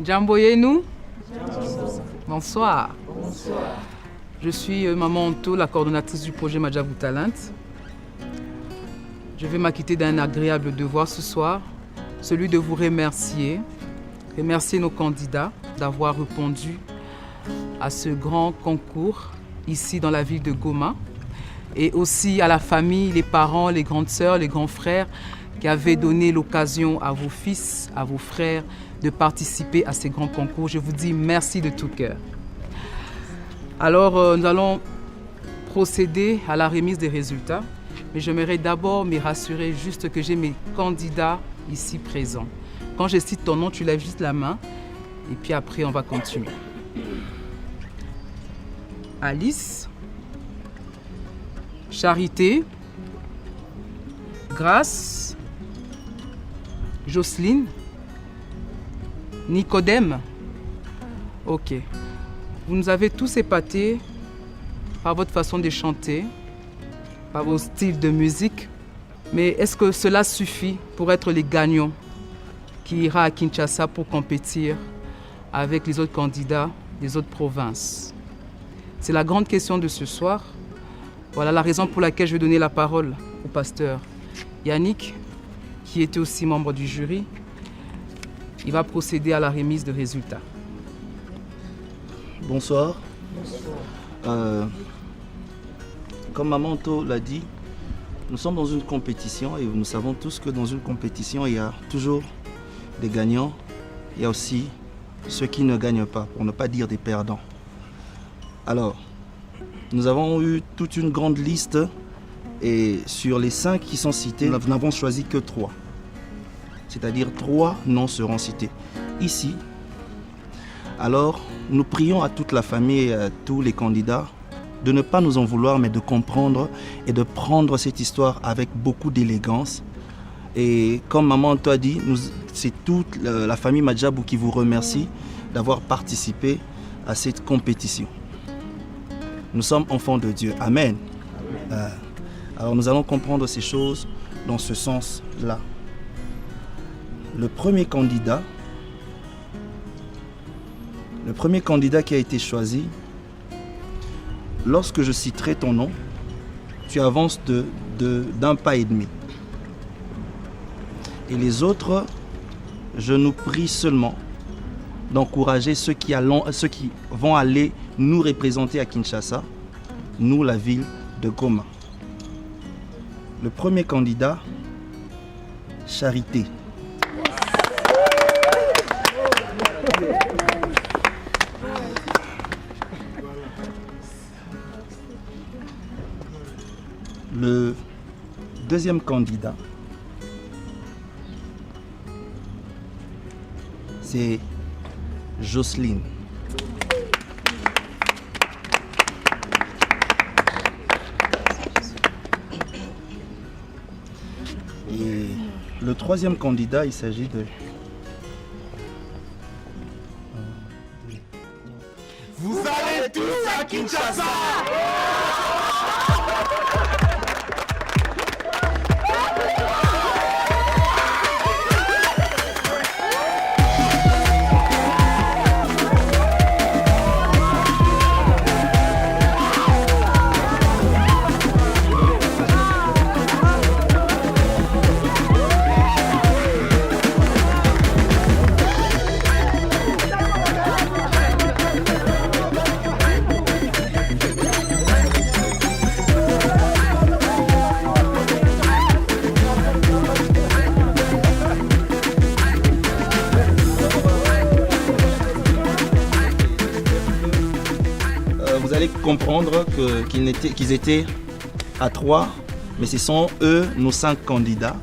Jamboyez-nous. Bonsoir. Je suis Maman Onto, la coordonnatrice du projet Madjabou Talent. Je vais m'acquitter d'un agréable devoir ce soir, celui de vous remercier nos candidats d'avoir répondu à ce grand concours ici dans la ville de Goma, et aussi à la famille, les parents, les grandes sœurs, les grands frères qui avaient donné l'occasion à vos fils, à vos frères de participer à ces grands concours. Je vous dis merci de tout cœur. Alors, nous allons procéder à la remise des résultats, mais j'aimerais d'abord me rassurer juste que j'ai mes candidats ici présents. Quand je cite ton nom, tu lèves juste la main, et puis après, on va continuer. Alice, Charité, Grâce, Jocelyne, Nicodème. Ok. Vous nous avez tous épatés par votre façon de chanter, par vos styles de musique. Mais est-ce que cela suffit pour être les gagnants qui ira à Kinshasa pour compétir avec les autres candidats des autres provinces? C'est la grande question de ce soir. Voilà la raison pour laquelle je vais donner la parole au pasteur Yannick, qui était aussi membre du jury. Il va procéder à la remise de résultats. Bonsoir. Comme Maman Onto l'a dit, nous sommes dans une compétition et nous savons tous que dans une compétition, il y a toujours des gagnants. Il y a aussi ceux qui ne gagnent pas, pour ne pas dire des perdants. Alors, nous avons eu toute une grande liste et sur les 5 qui sont cités, nous n'avons choisi que 3. C'est-à-dire 3 noms seront cités ici. Alors, nous prions à toute la famille et à tous les candidats de ne pas nous en vouloir, mais de comprendre et de prendre cette histoire avec beaucoup d'élégance. Et comme Maman Onto a dit, c'est toute la famille Madjabou qui vous remercie d'avoir participé à cette compétition. Nous sommes enfants de Dieu. Amen. Alors nous allons comprendre ces choses dans ce sens-là. Le premier candidat qui a été choisi, lorsque je citerai ton nom, tu avances d'un pas et demi. Et les autres, je nous prie seulement d'encourager ceux qui vont aller nous représenter à Kinshasa, nous, la ville de Goma. Le premier candidat, Charité. Le deuxième candidat, c'est Jocelyne. Et le troisième candidat, il s'agit de... Vous allez tous à Kinshasa! Vous allez comprendre qu'ils étaient à 3, mais ce sont eux, nos 5 candidats.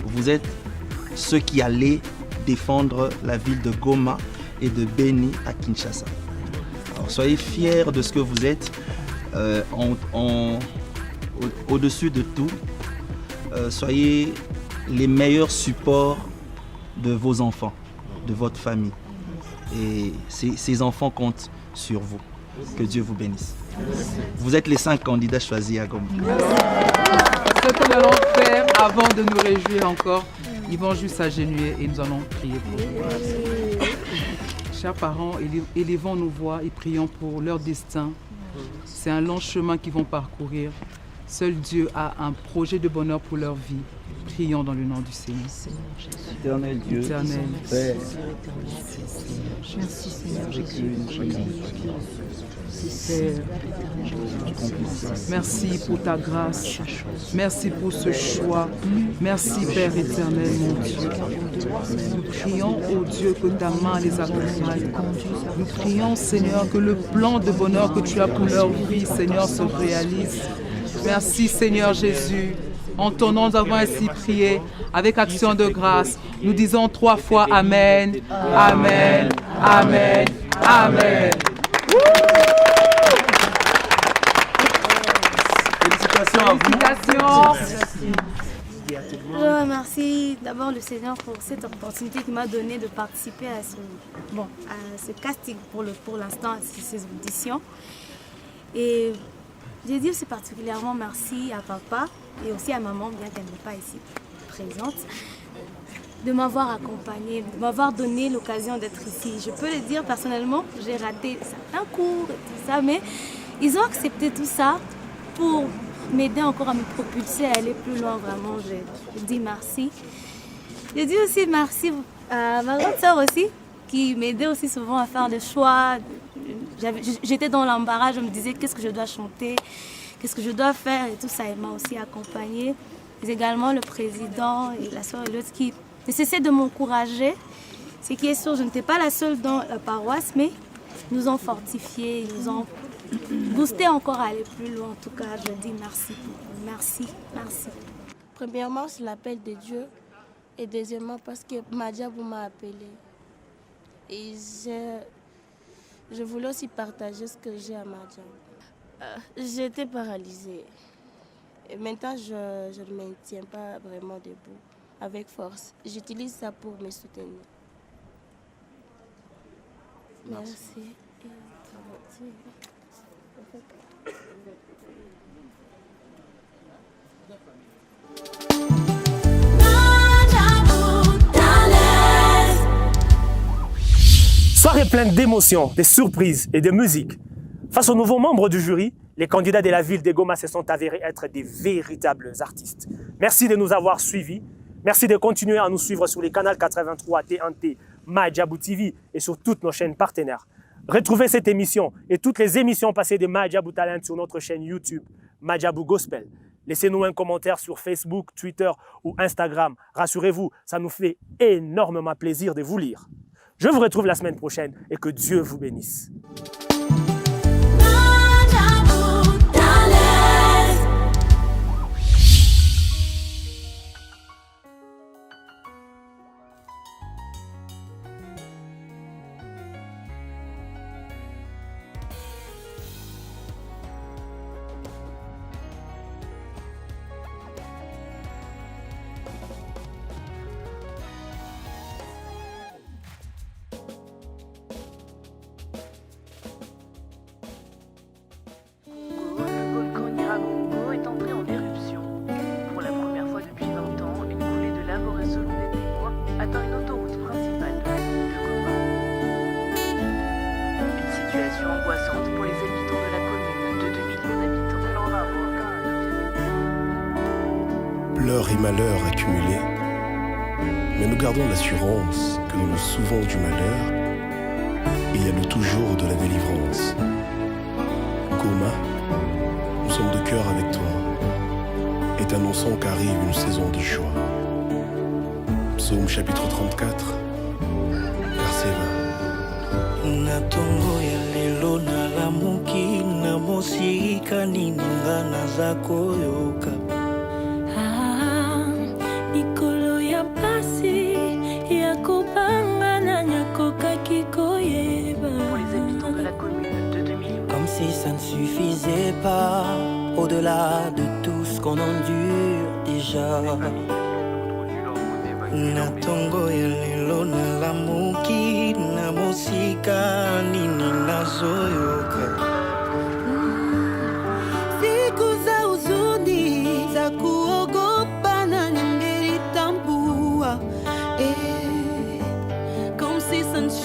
Vous êtes ceux qui allaient défendre la ville de Goma et de Beni à Kinshasa. Alors, soyez fiers de ce que vous êtes. Au-dessus de tout, soyez les meilleurs supports de vos enfants, de votre famille. Et ces enfants comptent sur vous. Que Dieu vous bénisse. Vous êtes les 5 candidats choisis à Goma. Ce que nous allons faire avant de nous réjouir encore, Ils vont juste s'agenouiller et nous allons prier pour eux. Chers parents, élevons nos voix et prions pour leur destin. C'est un long chemin qu'ils vont parcourir. Seul Dieu a un projet de bonheur pour leur vie. Prions dans le nom du Seigneur. Éternel Dieu, Éternel. Père, Merci Seigneur avec Jésus. eux, nous prions. Père, merci pour ta grâce. Merci pour ce choix. Merci Père éternel, mon Dieu. Nous prions, ô Dieu, que ta main les accompagne. Nous prions, Seigneur, que le plan de bonheur que tu as pour leur vie, Seigneur, se réalise. Merci, Seigneur Jésus. En ton nom, nous avons ainsi prié avec action de grâce. Nous disons 3 fois Amen, Amen, Amen, Amen. Félicitations à vous. Félicitations. Je remercie d'abord le Seigneur pour cette opportunité qu'il m'a donnée de participer à ce casting pour l'instant, à ces auditions. Et je dis aussi particulièrement merci à papa et aussi à maman, bien qu'elle n'est pas ici présente, de m'avoir accompagnée, de m'avoir donné l'occasion d'être ici. Je peux le dire personnellement, j'ai raté certains cours et tout ça, mais ils ont accepté tout ça pour m'aider encore à me propulser, à aller plus loin. Vraiment, je dis merci. Je dis aussi merci à ma grande sœur aussi, qui m'aidait aussi souvent à faire des choix. J'étais dans l'embarras, je me disais qu'est-ce que je dois chanter, qu'est-ce que je dois faire et tout ça. Elle m'a aussi accompagnée. Mais également le président et la sœur Elliot qui ne cessaient de m'encourager. Ce qui est sûr, je n'étais pas la seule dans la paroisse, mais ils nous ont fortifiés, ils nous ont boosté encore à aller plus loin. En tout cas, je dis merci. Merci, merci. Premièrement, c'est l'appel de Dieu. Et deuxièmement, parce que Madjabou m'a appelé. Et je voulais aussi partager ce que j'ai à Madjabou. J'étais paralysée. Et maintenant, je ne me tiens pas vraiment debout, avec force. J'utilise ça pour me soutenir. Merci. Soirée pleine d'émotions, de surprises et de musique. Face aux nouveaux membres du jury, les candidats de la ville de Goma se sont avérés être des véritables artistes. Merci de nous avoir suivis. Merci de continuer à nous suivre sur les canaux 83 TNT, Madjabou TV et sur toutes nos chaînes partenaires. Retrouvez cette émission et toutes les émissions passées de Madjabou Talent sur notre chaîne YouTube, Madjabou Gospel. Laissez-nous un commentaire sur Facebook, Twitter ou Instagram. Rassurez-vous, ça nous fait énormément plaisir de vous lire. Je vous retrouve la semaine prochaine et que Dieu vous bénisse. Angoissante pour les habitants de la commune de 2 millions d'habitants. Pleurs et malheurs accumulés, mais nous gardons l'assurance que dans le souvent du malheur, il y a le toujours de la délivrance. Goma, nous sommes de cœur avec toi, et t'annonçons qu'arrive une saison de joie. Psaume chapitre 34, verset 20. Natongo ya lelo nalamuki na mosika nini nga naza koyoka. Nikolo ya pasi ya kopanga na nyakokaki koyeba. Pour les habitants de la commune de 2 millions. Comme si ça ne suffisait pas, au-delà de tout ce qu'on endure déjà. Natongo ya lelo nalamuki na mosika nini nazoyoka. Siku za huzuni za kuogopa na nimelitambua.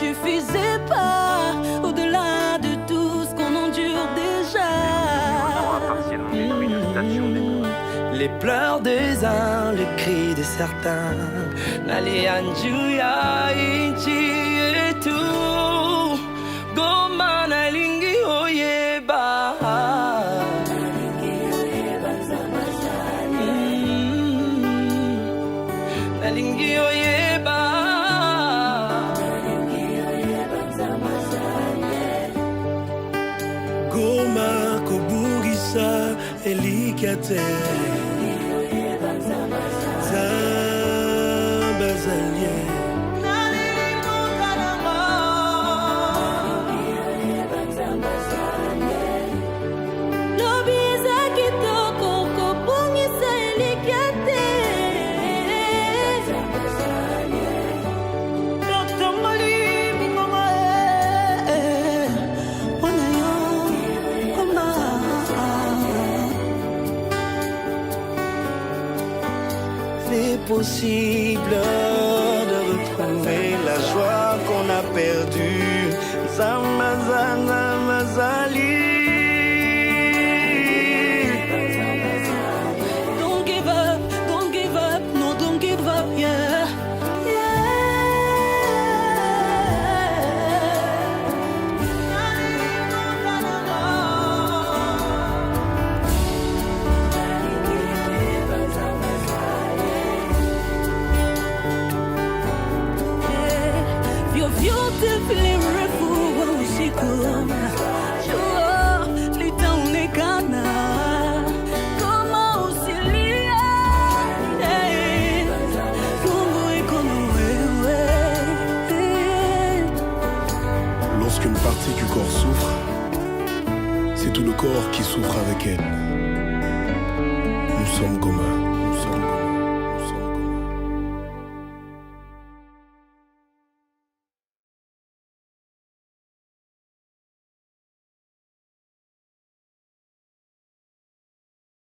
suffisait pas, au-delà de tout ce qu'on endure déjà. Les pleurs des uns, les cris de certains, Nali Anjuya Inchi et tout, Goma Nalingi Oyeba. Nalingi Oyeba. Goma Kobungisa Elikate. C'est possible de retrouver la joie qu'on a perdue. Zamazana Mazali. Don't give up, no, don't give up, yeah. Beautifully refu usiku jua litaonekana kama usilia. Mungu iko na wewe. Lorsqu'une partie du corps souffre, c'est tout le corps qui souffre avec elle. Nous sommes Goma.